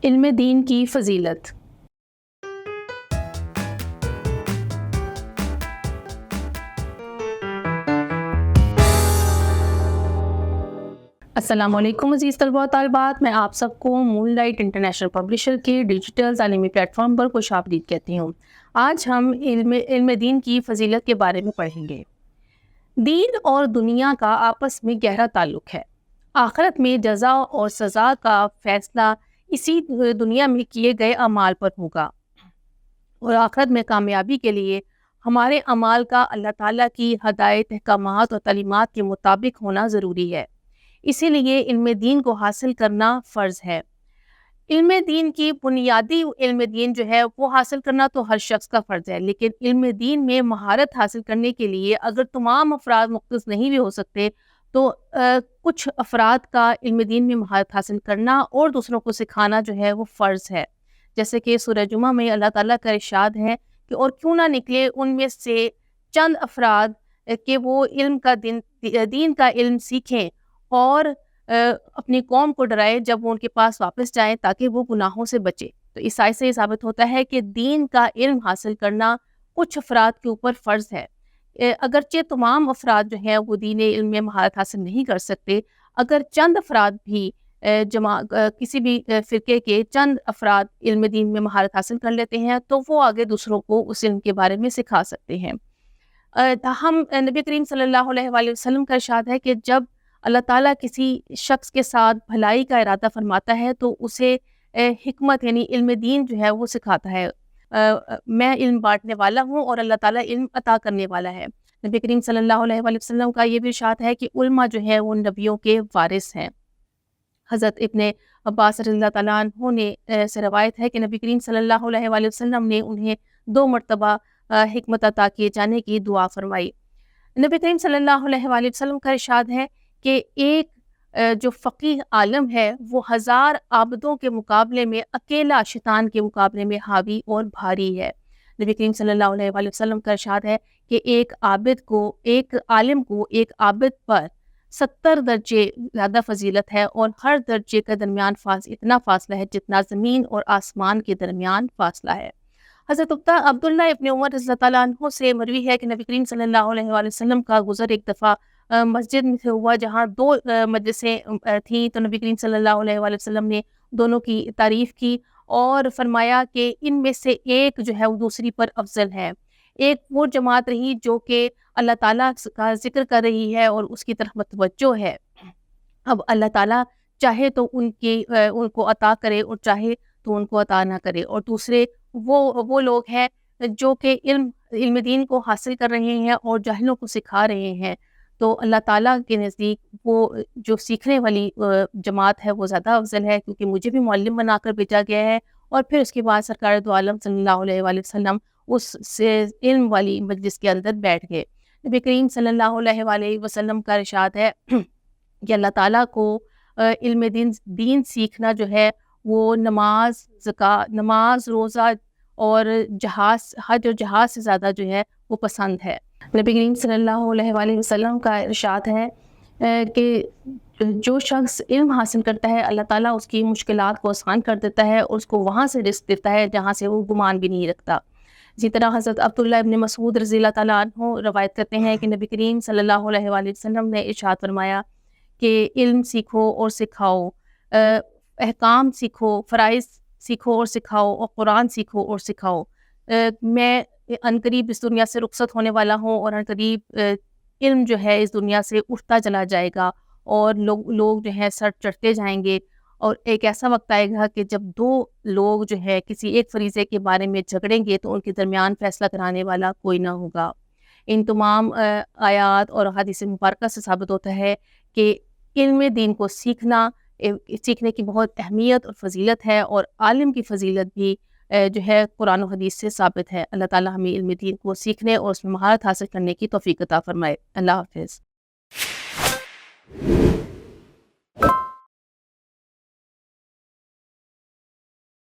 علم دین کی فضیلت۔ السلام علیکم عزیز طلباء و طالبات، میں آپ سب کو مون لائٹ انٹرنیشنل پبلشر کے ڈیجیٹل تعلیمی پلیٹ فارم پر خوش آمدید کہتی ہوں۔ آج ہم علم دین کی فضیلت کے بارے میں پڑھیں گے۔ دین اور دنیا کا آپس میں گہرا تعلق ہے۔ آخرت میں جزا اور سزا کا فیصلہ اسی دنیا میں کیے گئے اعمال پر ہوگا، اور آخرت میں کامیابی کے لیے ہمارے اعمال کا اللہ تعالیٰ کی ہدایت، احکامات اور تعلیمات کے مطابق ہونا ضروری ہے۔ اسی لیے علم دین کو حاصل کرنا فرض ہے۔ علم دین کی بنیادی علم دین جو ہے وہ حاصل کرنا تو ہر شخص کا فرض ہے، لیکن علم دین میں مہارت حاصل کرنے کے لیے اگر تمام افراد مختص نہیں بھی ہو سکتے تو کچھ افراد کا علم دین میں مہارت حاصل کرنا اور دوسروں کو سکھانا جو ہے وہ فرض ہے۔ جیسے کہ سورہ جمعہ میں اللہ تعالیٰ کا ارشاد ہے کہ اور کیوں نہ نکلے ان میں سے چند افراد کہ وہ دین کا علم سیکھیں اور اپنی قوم کو ڈرائے جب وہ ان کے پاس واپس جائیں تاکہ وہ گناہوں سے بچے۔ تو اس آیت سے یہ ثابت ہوتا ہے کہ دین کا علم حاصل کرنا کچھ افراد کے اوپر فرض ہے۔ اگرچہ تمام افراد جو ہیں وہ دین علم میں مہارت حاصل نہیں کر سکتے، اگر چند افراد بھی کسی بھی فرقے کے چند افراد علم دین میں مہارت حاصل کر لیتے ہیں تو وہ آگے دوسروں کو اس علم کے بارے میں سکھا سکتے ہیں۔ نبی کریم صلی اللہ علیہ وآلہ وسلم کا ارشاد ہے کہ جب اللہ تعالیٰ کسی شخص کے ساتھ بھلائی کا ارادہ فرماتا ہے تو اسے حکمت یعنی علم دین جو ہے وہ سکھاتا ہے۔ میں علم بانٹنے والا ہوں اور اللہ تعالیٰ علم عطا کرنے والا ہے۔ نبی کریم صلی اللہ علیہ وآلہ وسلم کا یہ بھی ارشاد ہے کہ علماء جو ہے وہ نبیوں کے وارث ہیں۔ حضرت ابن عباس رضی اللہ تعالیٰ عنہ نے سے روایت ہے کہ نبی کریم صلی اللہ علیہ وآلہ وسلم نے انہیں 2 مرتبہ حکمت عطا کیے جانے کی دعا فرمائی۔ نبی کریم صلی اللہ علیہ وآلہ وسلم کا ارشاد ہے کہ ایک جو فقیہ عالم ہے وہ 1000 عابدوں کے مقابلے میں اکیلا شیطان کے مقابلے میں حاوی اور بھاری ہے۔ نبی کریم صلی اللہ علیہ وآلہ وسلم کا ارشاد ہے کہ ایک عالم کو ایک عابد پر 70 درجے زیادہ فضیلت ہے، اور ہر درجے کا درمیان اتنا فاصلہ ہے جتنا زمین اور آسمان کے درمیان فاصلہ ہے۔ حضرت عبداللہ ابن عمر رضی اللہ تعالیٰ عنہ سے مروی ہے کہ نبی کریم صلی اللہ علیہ وآلہ وسلم کا گزر ایک دفعہ مسجد میں سے ہوا جہاں 2 مجلسیں تھیں، تو نبی کریم صلی اللہ علیہ وآلہ وسلم نے دونوں کی تعریف کی اور فرمایا کہ ان میں سے ایک جو ہے وہ دوسری پر افضل ہے۔ ایک وہ جماعت رہی جو کہ اللہ تعالیٰ کا ذکر کر رہی ہے اور اس کی طرف متوجہ ہے۔ اب اللہ تعالیٰ چاہے تو ان کو عطا کرے اور چاہے تو ان کو عطا نہ کرے، اور دوسرے وہ لوگ ہیں جو کہ علم دین کو حاصل کر رہے ہیں اور جاہلوں کو سکھا رہے ہیں۔ تو اللہ تعالیٰ کے نزدیک وہ جو سیکھنے والی جماعت ہے وہ زیادہ افضل ہے، کیونکہ مجھے بھی معلم بنا کر بھیجا گیا ہے، اور پھر اس کے بعد سرکار دو عالم صلی اللہ علیہ وآلہ وسلم اس سے علم والی مجلس کے اندر بیٹھ گئے۔ نبی کریم صلی اللہ علیہ وآلہ وسلم کا ارشاد ہے کہ اللہ تعالیٰ کو علم دین سیکھنا جو ہے وہ نماز، روزہ اور حج اور جہاد سے زیادہ جو ہے وہ پسند ہے۔ نبی کریم صلی اللہ علیہ وآلہ وسلم کا ارشاد ہے کہ جو شخص علم حاصل کرتا ہے اللہ تعالیٰ اس کی مشکلات کو آسان کر دیتا ہے اور اس کو وہاں سے رزق دیتا ہے جہاں سے وہ گمان بھی نہیں رکھتا۔ اسی طرح حضرت عبداللہ ابن مسعود رضی اللہ تعالیٰ عنہ روایت کرتے ہیں کہ نبی کریم صلی اللہ علیہ وآلہ وسلم نے ارشاد فرمایا کہ علم سیکھو اور سکھاؤ، احکام سیکھو، فرائض سیکھو اور سکھاؤ، اور قرآن سیکھو اور سکھاؤ۔ میں عنقریب اس دنیا سے رخصت ہونے والا ہوں، اور عنقریب علم جو ہے اس دنیا سے اٹھتا چلا جائے گا، اور لوگ جو ہیں سر چڑھتے جائیں گے، اور ایک ایسا وقت آئے گا کہ جب 2 لوگ جو ہے کسی ایک فریضے کے بارے میں جھگڑیں گے تو ان کے درمیان فیصلہ کرانے والا کوئی نہ ہوگا۔ ان تمام آیات اور حدیث مبارکہ سے ثابت ہوتا ہے کہ علم دین کو سیکھنے کی بہت اہمیت اور فضیلت ہے، اور عالم کی فضیلت بھی جو ہے قرآن و حدیث سے ثابت ہے۔ اللہ تعالیٰ ہمیں علم دین کو سیکھنے اور اس میں مہارت حاصل کرنے کی توفیق عطا فرمائے۔ اللہ حافظ۔